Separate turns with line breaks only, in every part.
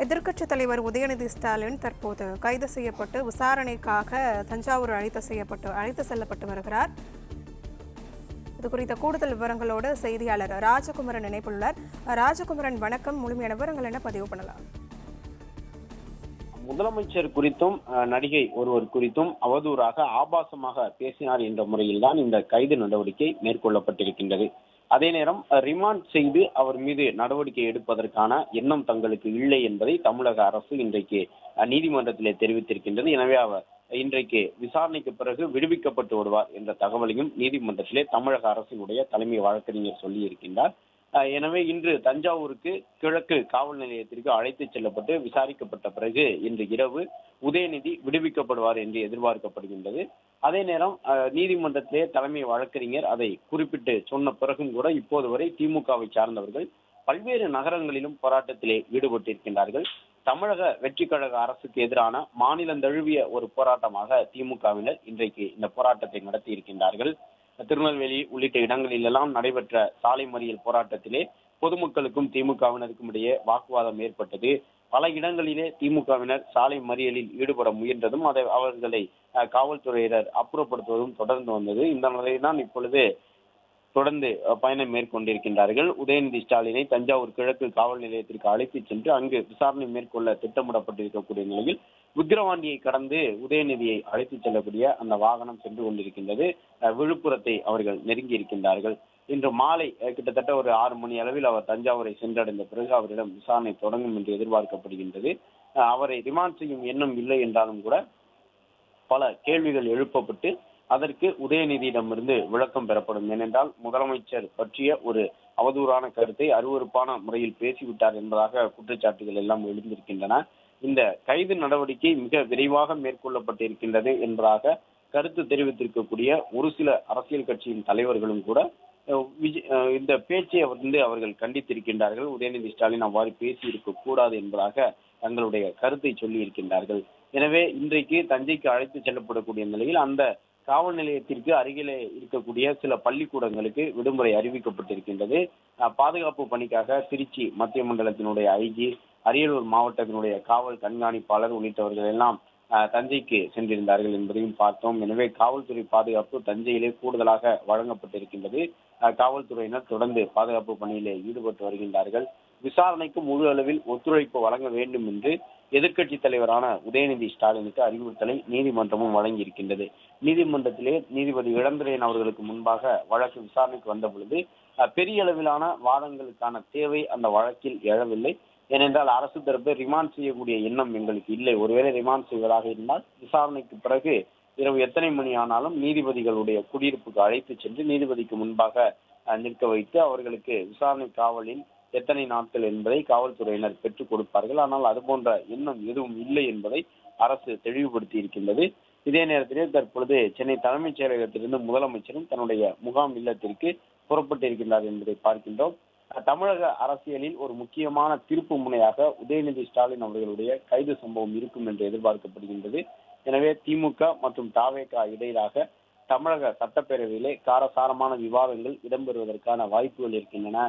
எதிர்க்கட்சித் தலைவர் உதயநிதி ஸ்டாலின் தற்போது கைது செய்யப்பட்டு விசாரணைக்காக தஞ்சாவூர் அழைத்து செல்லப்பட்டு வருகிறார். இது குறித்த கூடுதல் விவரங்களோடு செய்தியாளர் ராஜகுமரன் இணைப்புள்ளார். ராஜகுமரன், வணக்கம். முழுமையான விவரங்கள் என்ன பதிவு பண்ணலாம்?
முதலமைச்சர் குறித்தும் நடிகை ஒருவர் குறித்தும் அவதூறாக ஆபாசமாக பேசினார் என்ற முறையில்தான் இந்த கைது நடவடிக்கை மேற்கொள்ளப்பட்டிருக்கின்றது. அதே நேரம் ரிமாண்ட் செய்து அவர் மீது நடவடிக்கை எடுப்பதற்கான எண்ணம் தங்களுக்கு இல்லை என்பதை தமிழக அரசு இன்றைக்கு நீதிமன்றத்திலே தெரிவித்திருக்கின்றது. எனவே அவர் இன்றைக்கு விசாரணைக்கு பிறகு விடுவிக்கப்பட்டு விடுவார் என்ற தகவலையும் நீதிமன்றத்திலே தமிழக அரசினுடைய தலைமை வழக்கறிஞர் சொல்லி இருக்கின்றார். எனவே இன்று தஞ்சாவூருக்கு கிழக்கு காவல் நிலையத்திற்கு அழைத்து செல்லப்பட்டு விசாரிக்கப்பட்ட பிறகு இன்று இரவு உதயநிதி விடுவிக்கப்படுவார் என்று எதிர்பார்க்கப்படுகின்றது. அதே நேரம் நீதிமன்றத்திலே தலைமை வழக்கறிஞர் அதை குறிப்பிட்டு சொன்ன பிறகும் கூட இப்போது வரை திமுகவை சார்ந்தவர்கள் பல்வேறு நகரங்களிலும் போராட்டத்திலே ஈடுபட்டிருக்கின்றார்கள். தமிழக வெற்றி கழக அரசுக்கு எதிரான மாநிலம் தழுவிய ஒரு போராட்டமாக திமுகவினர் இன்றைக்கு இந்த போராட்டத்தை நடத்தி இருக்கின்றார்கள். திருநெல்வேலி உள்ளிட்ட இடங்களிலெல்லாம் நடைபெற்ற சாலை மறியல் போராட்டத்திலே பொதுமக்களுக்கும் திமுகவினருக்கும் இடையே வாக்குவாதம் ஏற்பட்டது. பல இடங்களிலே திமுகவினர் சாலை மறியலில் ஈடுபட முயன்றதும் அவர்களை காவல்துறையினர் அப்புறப்படுத்துவதும் தொடர்ந்து வந்தது. இந்த நிலையில்தான் இப்பொழுது தொடர்ந்து பயணம் மேற்கொண்டிருக்கின்றார்கள். உதயநிதி ஸ்டாலினை தஞ்சாவூர் கிழக்கு காவல் நிலையத்திற்கு அழைத்து சென்று அங்கு விசாரணை மேற்கொள்ள திட்டமிடப்பட்டிருக்கக்கூடிய நிலையில் விக்கிரவாண்டியை கடந்து உதயநிதியை அழைத்து செல்லக்கூடிய அந்த வாகனம் சென்று கொண்டிருக்கின்றது. விழுப்புரத்தை அவர்கள் நெருங்கி இருக்கின்றார்கள். இன்று மாலை கிட்டத்தட்ட ஒரு 6 மணி அளவில் அவர் தஞ்சாவூரை சென்றடைந்த பிறகு அவரிடம் விசாரணை தொடங்கும் என்று எதிர்பார்க்கப்படுகின்றது. அவரை ரிமாண்ட் செய்யும் எண்ணம் இல்லை என்றாலும் கூட பல கேள்விகள் எழுப்பப்பட்டு அதற்கு உதயநிதியிடமிருந்து விளக்கம் பெறப்படும். ஏனென்றால் முதலமைச்சர் பற்றிய ஒரு அவதூறான கருத்தை அருவருப்பான முறையில் பேசிவிட்டார் என்பதாக குற்றச்சாட்டுகள் எல்லாம் எழுந்திருக்கின்றன. இந்த கைது நடவடிக்கை மிக விரைவாக மேற்கொள்ளப்பட்டிருக்கின்றது என்பதாக கருத்து தெரிவித்திருக்கக்கூடிய ஒரு சில அரசியல் கட்சியின் தலைவர்களும் கூட இந்த பேச்சை அவர்கள் கண்டித்திருக்கின்றார்கள். உதயநிதி ஸ்டாலின் அவ்வாறு பேசி இருக்க கூடாது என்பதாக தங்களுடைய கருத்தை சொல்லி இருக்கின்றார்கள். எனவே இன்றைக்கு தஞ்சைக்கு அழைத்து செல்லப்படக்கூடிய நிலையில் அந்த காவல் நிலையத்திற்கு அருகிலே இருக்கக்கூடிய சில பள்ளிக்கூடங்களுக்கு விடுமுறை அறிவிக்கப்பட்டிருக்கின்றது. பாதுகாப்பு பணிக்காக திருச்சி மத்திய மண்டலத்தினுடைய ஐஜி, அரியலூர் மாவட்டத்தினுடைய காவல் கண்காணிப்பாளர் உள்ளிட்டவர்கள் எல்லாம் தஞ்சைக்கு சென்றிருந்தார்கள் என்பதையும் பார்த்தோம். எனவே காவல்துறை பாதுகாப்பு தஞ்சையிலே கூடுதலாக வழங்கப்பட்டிருக்கின்றது. காவல்துறையினர் தொடர்ந்து பாதுகாப்பு பணியிலே ஈடுபட்டு வருகின்றார்கள். விசாரணைக்கு முழு அளவில் ஒத்துழைப்பு வழங்க வேண்டும் என்று எதிர்க்கட்சி தலைவரான உதயநிதி ஸ்டாலினுக்கு அறிவுறுத்தலை நீதிமன்றமும் வழங்கி இருக்கின்றது. நீதிமன்றத்திலே நீதிபதி இளந்திரையன் அவர்களுக்கு முன்பாக வழக்கு விசாரணைக்கு வந்த பொழுது பெரிய அளவிலான வாதங்களுக்கான தேவை அந்த வழக்கில் எழவில்லை. ஏனென்றால் அரசு தரப்பு ரிமாண்ட் செய்யக்கூடிய எண்ணம் எங்களுக்கு இல்லை. ஒருவேளை ரிமாண்ட் செய்வதாக இருந்தால் விசாரணைக்கு பிறகு இரவு எத்தனை மணி ஆனாலும் நீதிபதிகளுடைய குடியிருப்புக்கு அழைத்து சென்று நீதிபதிக்கு முன்பாக நிற்க வைத்து அவர்களுக்கு விசாரணை காவலில் எத்தனை நாட்கள் என்பதை காவல்துறையினர் பெற்றுக் கொடுப்பார்கள். ஆனால் அது போன்ற எண்ணம் எதுவும் இல்லை என்பதை அரசு தெளிவுபடுத்தி இருக்கின்றது. இதே நேரத்திலே தற்பொழுது சென்னை தலைமைச் செயலகத்திலிருந்து முதலமைச்சரும் தன்னுடைய முகாம் இல்லத்திற்கு புறப்பட்டிருக்கின்றார் என்பதை பார்க்கின்றோம். தமிழக அரசியலில் ஒரு முக்கியமான திருப்பு முனையாக உதயநிதி ஸ்டாலின் அவர்களுடைய கைது சம்பவம் இருக்கும் என்று எதிர்பார்க்கப்படுகின்றது. எனவே திமுக மற்றும் தவேக இடையிலாக தமிழக சட்டப்பேரவையிலே காரசாரமான விவாதங்கள் இடம்பெறுவதற்கான வாய்ப்புகள் இருக்கின்றன.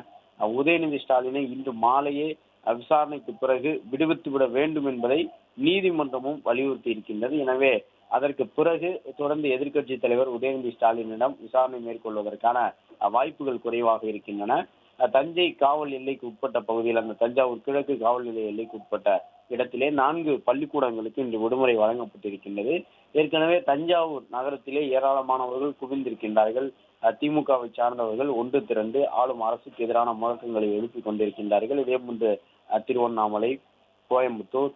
உதயநிதி ஸ்டாலினை இன்று மாலையே விசாரணைக்கு பிறகு விடுவித்து விட வேண்டும் என்பதை நீதிமன்றமும் வலியுறுத்தி இருக்கின்றது. எனவே அதற்கு பிறகு தொடர்ந்து எதிர்க்கட்சி தலைவர் உதயநிதி ஸ்டாலினிடம் விசாரணை மேற்கொள்வதற்கான வாய்ப்புகள் குறைவாக இருக்கின்றன. தஞ்சை காவல் எல்லைக்கு உட்பட்ட பகுதியில் அந்த தஞ்சாவூர் கிழக்கு காவல் நிலைய எல்லைக்கு உட்பட்ட இடத்திலே 4 பள்ளிக்கூடங்களுக்கு இன்று விடுமுறை வழங்கப்பட்டிருக்கின்றது. ஏற்கனவே தஞ்சாவூர் நகரத்திலே ஏராளமானவர்கள் குவிந்திருக்கின்றார்கள். திமுகவை சார்ந்தவர்கள் ஒன்று திரண்டு ஆளும் அரசுக்கு எதிரான முழக்கங்களை எழுப்பிக் கொண்டிருக்கின்றார்கள். இதேபோன்று திருவண்ணாமலை, கோயம்புத்தூர்,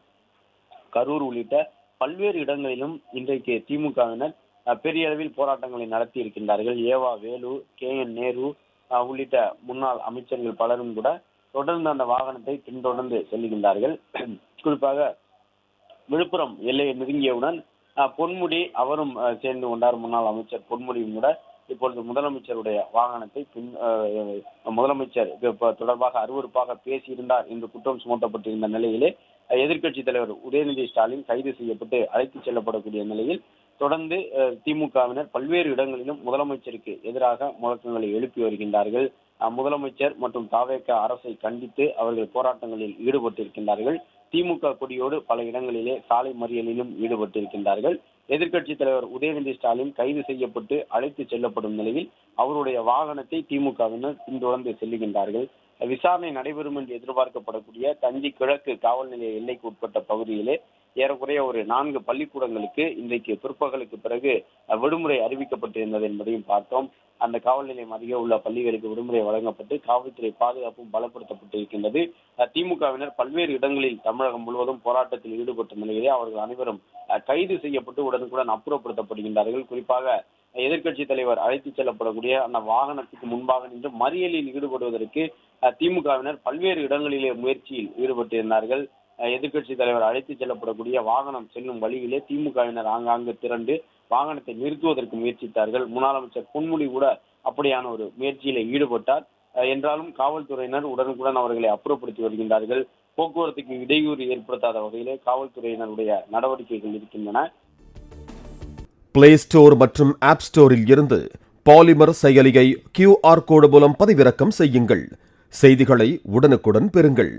கரூர் உள்ளிட்ட பல்வேறு இடங்களிலும் இன்றைக்கு திமுகவினர் பெரிய அளவில் போராட்டங்களை நடத்தி இருக்கின்றார்கள். ஏவா வேலு, KN நேரு உள்ளிட்ட முன்னாள் அமைச்சர்கள் பலரும் கூட தொடர்ந்து அந்த வாகனத்தை பின்தொடர்ந்து செல்கின்றார்கள். குறிப்பாக விழுப்புரம் எல்லையை நெருங்கியவுடன் பொன்முடி அவரும் சேர்ந்து கொண்டார். முன்னாள் அமைச்சர் பொன்முடியும் கூட இப்பொழுது முதலமைச்சருடைய வாகனத்தை முதலமைச்சர் தொடர்பாக அருவருப்பாக பேசியிருந்தார் என்று குற்றம் சுமத்தப்பட்டிருந்த நிலையிலே எதிர்க்கட்சி தலைவர் உதயநிதி ஸ்டாலின் கைது செய்யப்பட்டு அழைத்து செல்லப்படக்கூடிய நிலையில் தொடர்ந்து திமுகவினர் பல்வேறு இடங்களிலும் முதலமைச்சருக்கு எதிராக முழக்கங்களை எழுப்பி வருகின்றார்கள். முதலமைச்சர் மற்றும் தவேக அரசை கண்டித்து அவர்கள் போராட்டங்களில் ஈடுபட்டிருக்கின்றார்கள். திமுக கொடியோடு பல இடங்களிலே சாலை மறியலிலும் ஈடுபட்டிருக்கின்றார்கள். எதிர்க்கட்சித் தலைவர் உதயநிதி ஸ்டாலின் கைது செய்யப்பட்டு அழைத்து செல்லப்படும் நிலையில் அவருடைய வாகனத்தை திமுகவினர் பின்தொடர்ந்து செல்லுகின்றார்கள். விசாரணை நடைபெறும் என்று எதிர்பார்க்கப்படக்கூடிய தஞ்சை கிழக்கு காவல் நிலைய எல்லைக்கு உட்பட்ட பகுதியிலே ஏறக்குறைய ஒரு 4 பள்ளிக்கூடங்களுக்கு இன்றைக்கு பிற்பகலுக்கு பிறகு விடுமுறை அறிவிக்கப்பட்டிருந்தது என்பதையும் பார்த்தோம். அந்த காவல் நிலையம் அருகே உள்ள பள்ளிகளுக்கு விடுமுறை வழங்கப்பட்டு காவல்துறை பாதுகாப்பும் பலப்படுத்தப்பட்டிருக்கின்றது. திமுகவினர் பல்வேறு இடங்களில் தமிழகம் முழுவதும் போராட்டத்தில் ஈடுபட்ட நிலையிலே அவர்கள் அனைவரும் கைது செய்யப்பட்டு உடனுக்குடன் அப்புறப்படுத்தப்படுகின்றார்கள். குறிப்பாக எதிர்க்கட்சி தலைவர் அழைத்து செல்லப்படக்கூடிய அந்த வாகனத்துக்கு முன்பாக நின்று மறியலில் ஈடுபடுவதற்கு திமுகவினர் பல்வேறு இடங்களிலே முயற்சியில் ஈடுபட்டிருந்தார்கள். எதிர்க்கட்சி தலைவர் அழைத்து செல்லப்படக்கூடிய வாகனம் செல்லும் வழியிலே திமுகவினர் ஆங்காங்கு திரண்டு வாகனத்தை நிறுத்துவதற்கு முயற்சித்தார்கள். முன்னாள் அமைச்சர் பொன்முடி கூட அப்படியான ஒரு முயற்சியில ஈடுபட்டார். என்றாலும் காவல்துறையினர் உடனுக்குடன் அவர்களை அப்புறப்படுத்தி வருகின்றார்கள். போக்குவரத்துக்கு இடையூறு ஏற்படுத்தாத வகையிலே காவல்துறையினருடைய நடவடிக்கைகள் இருக்கின்றன.
பிளே ஸ்டோர் மற்றும் ஆப் ஸ்டோரில் இருந்து பாலிமர் செயலியை QR கோடு மூலம் பதிவிறக்கம் செய்யுங்கள். செய்திகளை உடனுக்குடன் பெறுங்கள்.